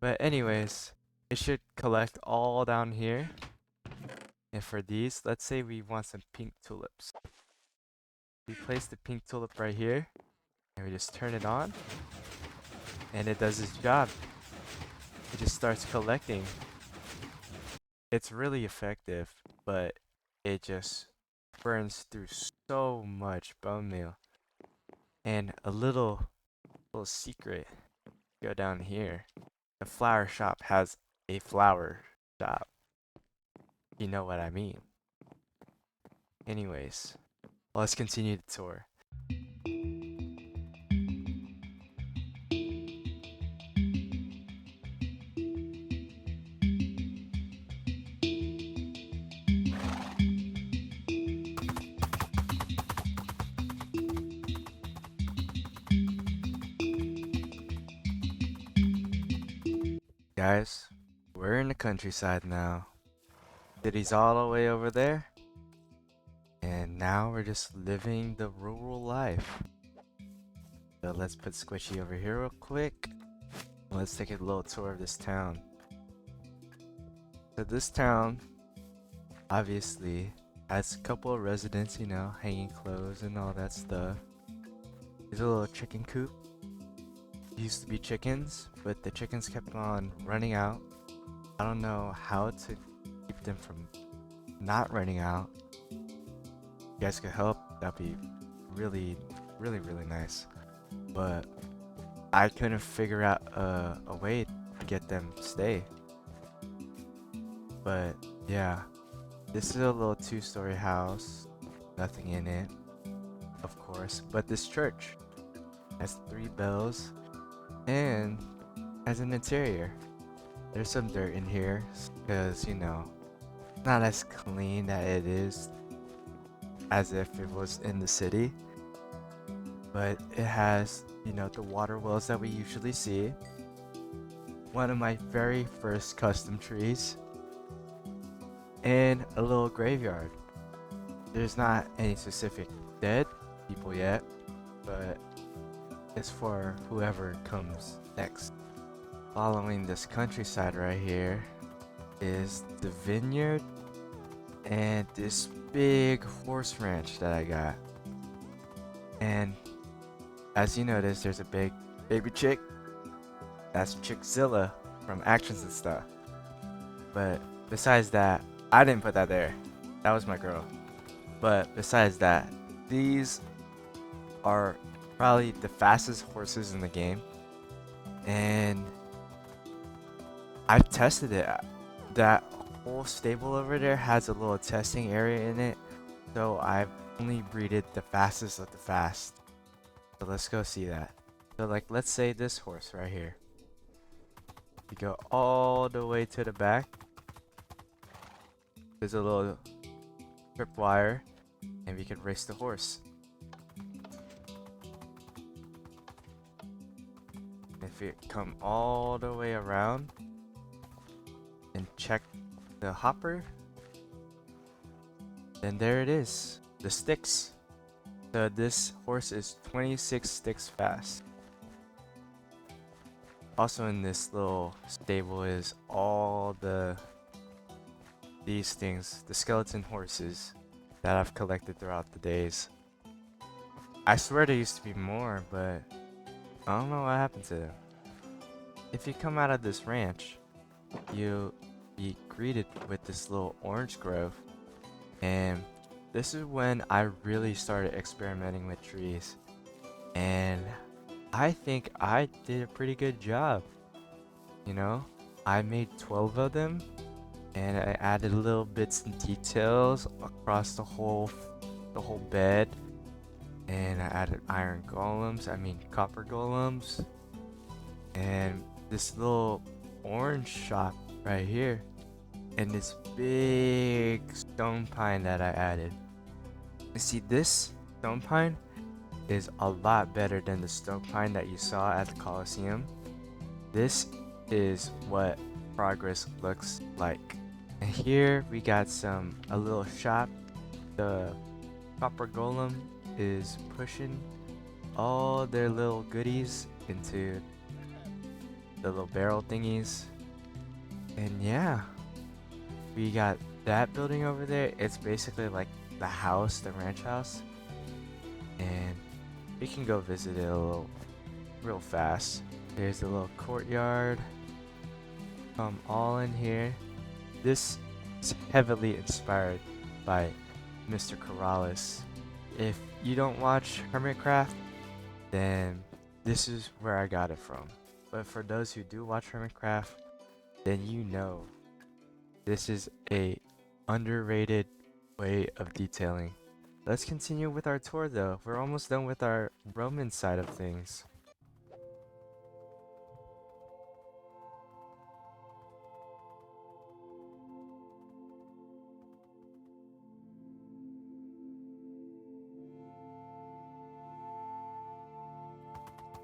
But anyways, it should collect all down here. And for these, let's say we want some pink tulips. We place the pink tulip right here, and we just turn it on, and it does its job. It just starts collecting. It's really effective, but it just burns through so much bone meal. And a little secret, go down here. The flower shop has a flower shop. You know what I mean. Anyways, let's continue the tour. Guys, we're in the countryside now. City's all the way over there. And now we're just living the rural life. So let's put Squishy over here real quick. Let's take a little tour of this town. So this town, obviously, has a couple of residents, you know, hanging clothes and all that stuff. There's a little chicken coop. Used to be chickens, but the chickens kept on running out. I don't know how to keep them from not running out. If you guys could help, that'd be really nice. But I couldn't figure out a way to get them to stay. But yeah, this is a little 2-story house, nothing in it, of course. But this church has 3 bells and has an interior. There's some dirt in here because, you know, not as clean that it is as if it was in the city. But it has, you know, the water wells that we usually see. One of my very first custom trees. And a little graveyard. There's not any specific dead people yet, but it's for whoever comes next. Following this countryside right here is the vineyard and this big horse ranch that I got. And as you notice, there's a big baby chick. That's Chickzilla from Actions and Stuff. But besides that, I didn't put that there. That was my girl. But besides that, these are probably the fastest horses in the game. And I've tested it. That whole stable over there has a little testing area in it. So I've only breeded the fastest of the fast. So let's go see that. So like, let's say this horse right here. You go all the way to the back. There's a little trip wire, and we can race the horse. If you come all the way around and check the hopper, And there it is, the sticks. So this horse is 26 sticks fast. Also in this little stable is all these things, the skeleton horses that I've collected throughout the days. I swear there used to be more, but I don't know what happened to them. If you come out of this ranch, you'll be greeted with this little orange grove, and this is when I really started experimenting with trees, and I think I did a pretty good job. You know, I made 12 of them, and I added little bits and details across the whole bed, and I added iron golems, I mean copper golems, and this little orange shop right here, and this big stone pine that I added. You see, this stone pine is a lot better than the stone pine that you saw at the Colosseum. This is what progress looks like. And here we got a little shop. The copper golem is pushing all their little goodies into the little barrel thingies. And yeah, we got that building over there. It's basically like the house, the ranch house. And we can go visit it real fast. There's a little courtyard. Come all in here. This is heavily inspired by Mr. Corrales. If you don't watch Hermitcraft, then this is where I got it from. But for those who do watch Hermitcraft, then you know this is a underrated way of detailing. Let's continue with our tour though. We're almost done with our Roman side of things.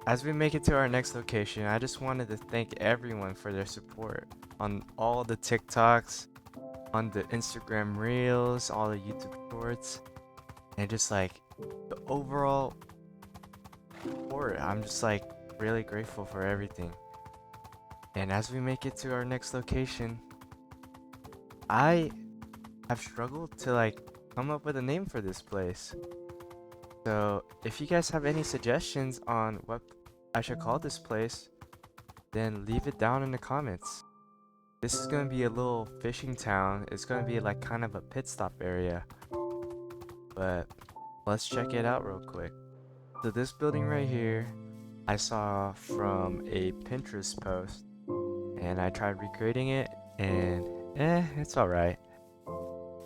As we make it to our next location, I just wanted to thank everyone for their support on all the TikToks, on the Instagram Reels, all the YouTube Shorts, and just like the overall support. I'm just like really grateful for everything. And as we make it to our next location, I have struggled to like come up with a name for this place. So if you guys have any suggestions on what I should call this place, then leave it down in the comments. This is gonna be a little fishing town. It's gonna be like kind of a pit stop area. But let's check it out real quick. So this building right here, I saw from a Pinterest post, and I tried recreating it, and it's alright.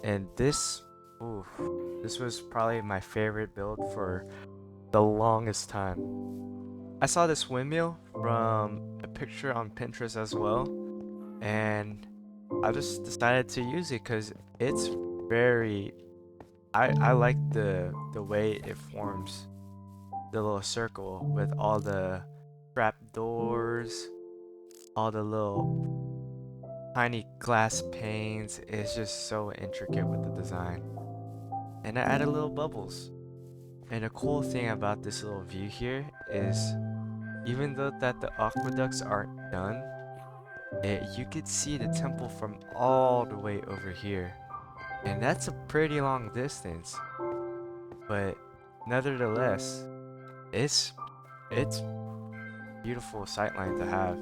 And this, oof, this was probably my favorite build for the longest time. I saw this windmill from a picture on Pinterest as well, and I just decided to use it because it's very. I like the way it forms the little circle with all the trap doors, all the little tiny glass panes. It's just so intricate with the design, and I added little bubbles. And the cool thing about this little view here is, even though that the aqueducts aren't done, you could see the temple from all the way over here. And that's a pretty long distance. But nevertheless, it's beautiful sightline to have.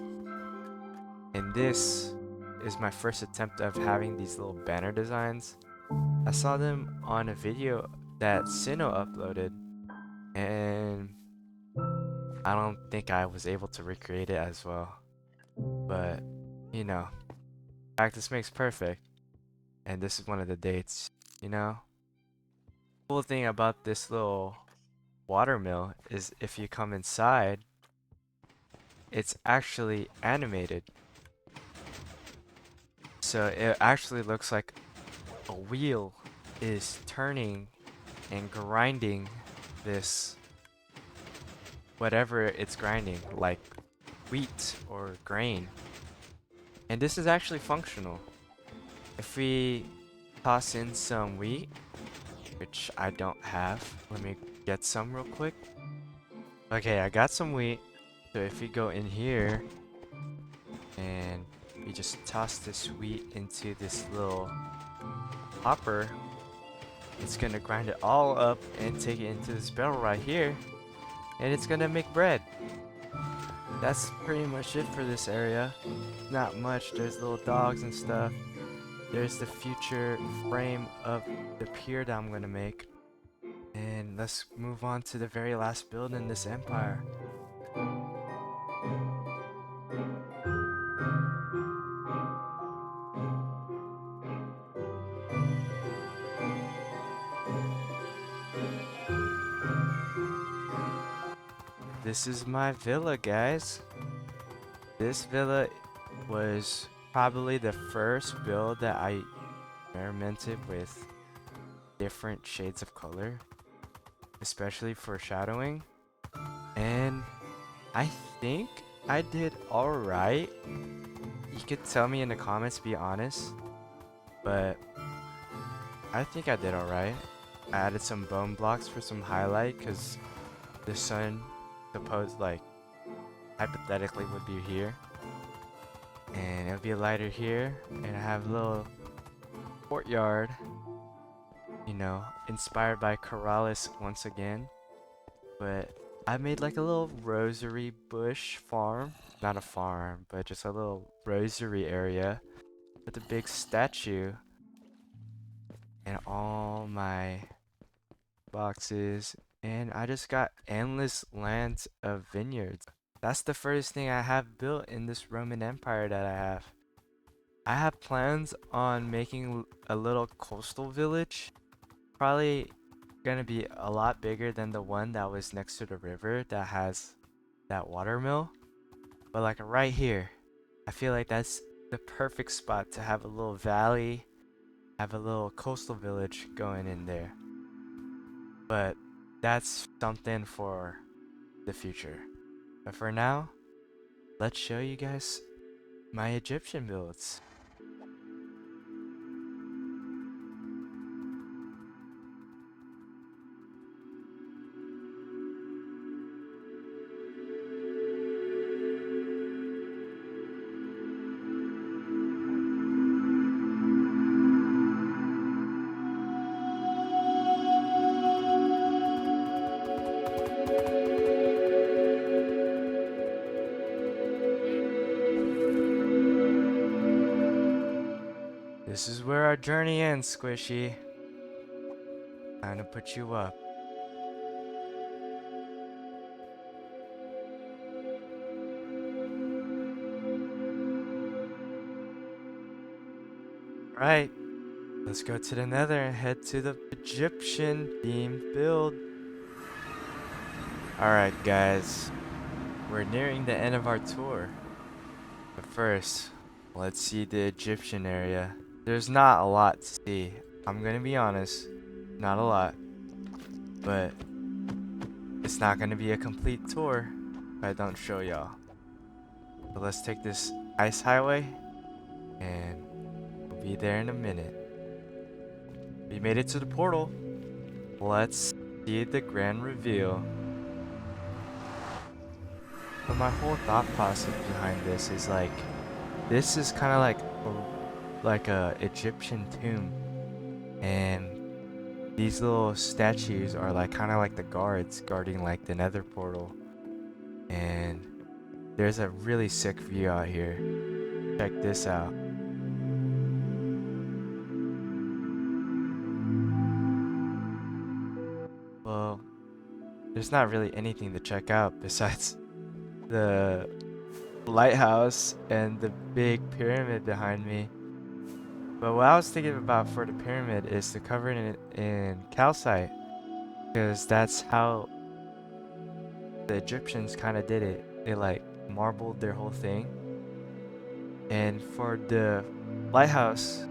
And this is my first attempt of having these little banner designs. I saw them on a video that Sino uploaded, and I don't think I was able to recreate it as well. But, you know, practice makes perfect. And this is one of the dates, you know? Cool thing about this little watermill is if you come inside, it's actually animated. So it actually looks like a wheel is turning and grinding this whatever it's grinding, like wheat or grain. And this is actually functional. If we toss in some wheat, which I don't have. Let me get some real quick. Okay, I got some wheat. So if we go in here and we just toss this wheat into this little hopper, it's gonna grind it all up and take it into this barrel right here, and it's gonna make bread. That's pretty much it for this area. Not much. There's little dogs and stuff. There's the future frame of the pier that I'm gonna make. And let's move on to the very last build in this empire. This is my villa, guys. This villa was probably the first build that I experimented with different shades of color, especially for shadowing. And I think I did alright. You could tell me in the comments, be honest. But I think I did alright. I added some bone blocks for some highlight because the sun hypothetically would be here. And it'll be lighter here. And I have a little courtyard, you know, inspired by Corrales once again. But I made like a little rosary bush farm. Not a farm, but just a little rosary area with a big statue. And all my boxes. And I just got endless lands of vineyards. That's the first thing I have built in this Roman Empire that I have. I have plans on making a little coastal village. Probably gonna be a lot bigger than the one that was next to the river that has that water mill. But like right here, I feel like that's the perfect spot to have a little valley, have a little coastal village going in there. But that's something for the future. But for now, let's show you guys my Egyptian builds. This is where our journey ends, Squishy. Time to put you up. Right, let's go to the nether and head to the Egyptian themed build. Alright guys, we're nearing the end of our tour. But first, let's see the Egyptian area. There's not a lot to see. I'm gonna be honest, not a lot. But it's not gonna be a complete tour if I don't show y'all. So let's take this ice highway and we'll be there in a minute. We made it to the portal. Let's see the grand reveal. But my whole thought process behind this is like, this is kind of like a Egyptian tomb, and these little statues are like kind of like the guards guarding like the nether portal. And there's a really sick view out here. Check this out. Well, there's not really anything to check out besides the lighthouse and the big pyramid behind me. But what I was thinking about for the pyramid is to cover it in calcite, because that's how the Egyptians kind of did it. They like marbled their whole thing. And for the lighthouse,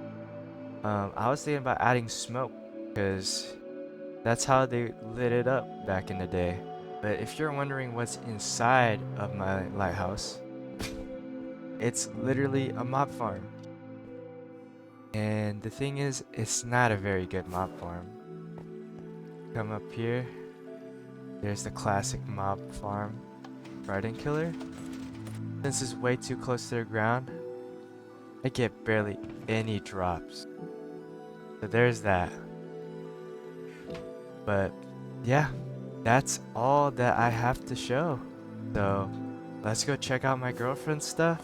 I was thinking about adding smoke, because that's how they lit it up back in the day. But if you're wondering what's inside of my lighthouse, it's literally a mob farm. And the thing is, it's not a very good mob farm. Come up here. There's the classic mob farm garden killer. Since it's way too close to the ground, I get barely any drops. So there's that. But yeah, that's all that I have to show. So let's go check out my girlfriend's stuff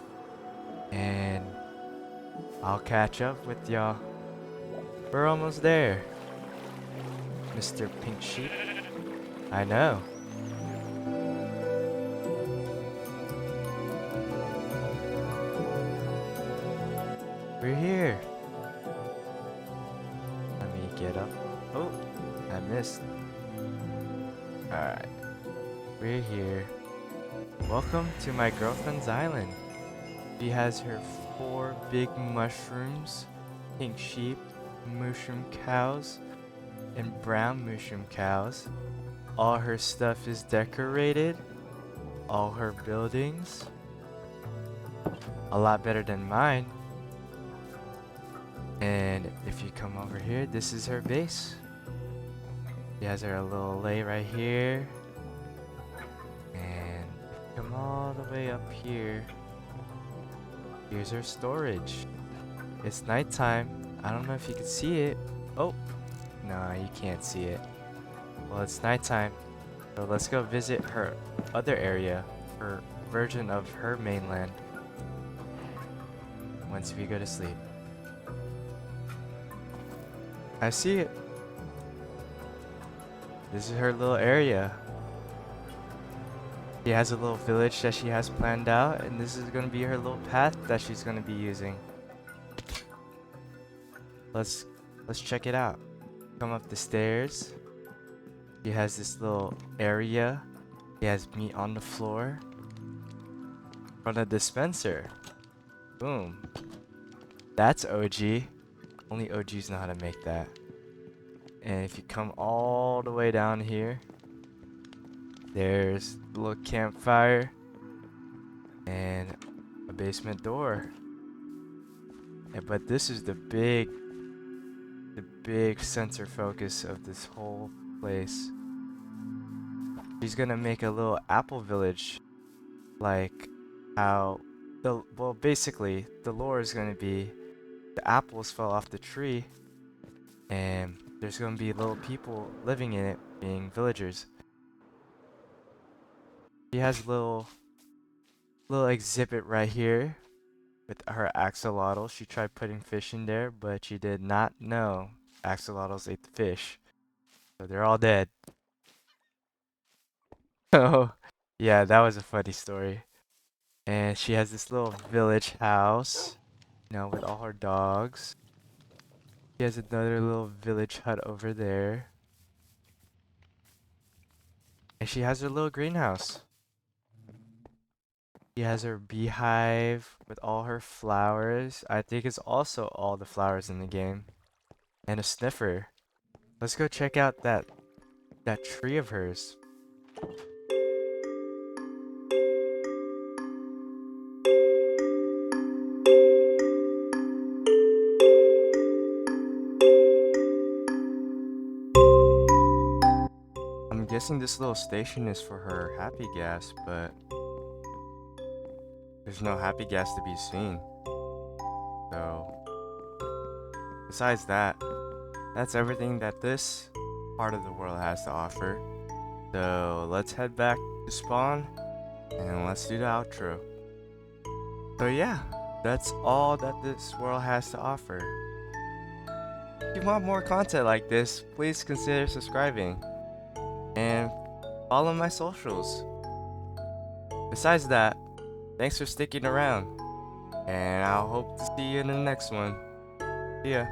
and I'll catch up with y'all. We're almost there. Mr. Pink Sheep. I know. We're here. Let me get up. Oh, I missed. Alright. We're here. Welcome to my girlfriend's island. She has her 4 big mushrooms, pink sheep, mushroom cows, and brown mushroom cows. All her stuff is decorated. All her buildings. A lot better than mine. And if you come over here, this is her base. She has her little lay right here. And come all the way up here. Here's her storage. It's nighttime. I don't know if you can see it. Oh, no, you can't see it. Well, it's nighttime. So let's go visit her other area, her version of her mainland, once we go to sleep. I see it. This is her little area. She has a little village that she has planned out, and this is going to be her little path that she's going to be using. Let's check it out. Come up the stairs. She has this little area. She has meat on the floor. From a dispenser. Boom. That's OG. Only OGs know how to make that. And if you come all the way down here, there's a little campfire and a basement door. But this is the big center focus of this whole place. She's gonna make a little apple village, like how basically the lore is gonna be the apples fell off the tree and there's gonna be little people living in it, being villagers. She has a little exhibit right here with her axolotl. She tried putting fish in there, but she did not know axolotls ate the fish. So they're all dead. Oh, yeah, that was a funny story. And she has this little village house, you know, with all her dogs. She has another little village hut over there. And she has her little greenhouse. She has her beehive with all her flowers. I think it's also all the flowers in the game. And a sniffer. Let's go check out that tree of hers. I'm guessing this little station is for her happy gas, but there's no happy gas to be seen. So, besides that, that's everything that this part of the world has to offer. So, let's head back to spawn and let's do the outro. So yeah, that's all that this world has to offer. If you want more content like this, please consider subscribing and follow my socials. Besides that, thanks for sticking around, and I'll hope to see you in the next one. See ya.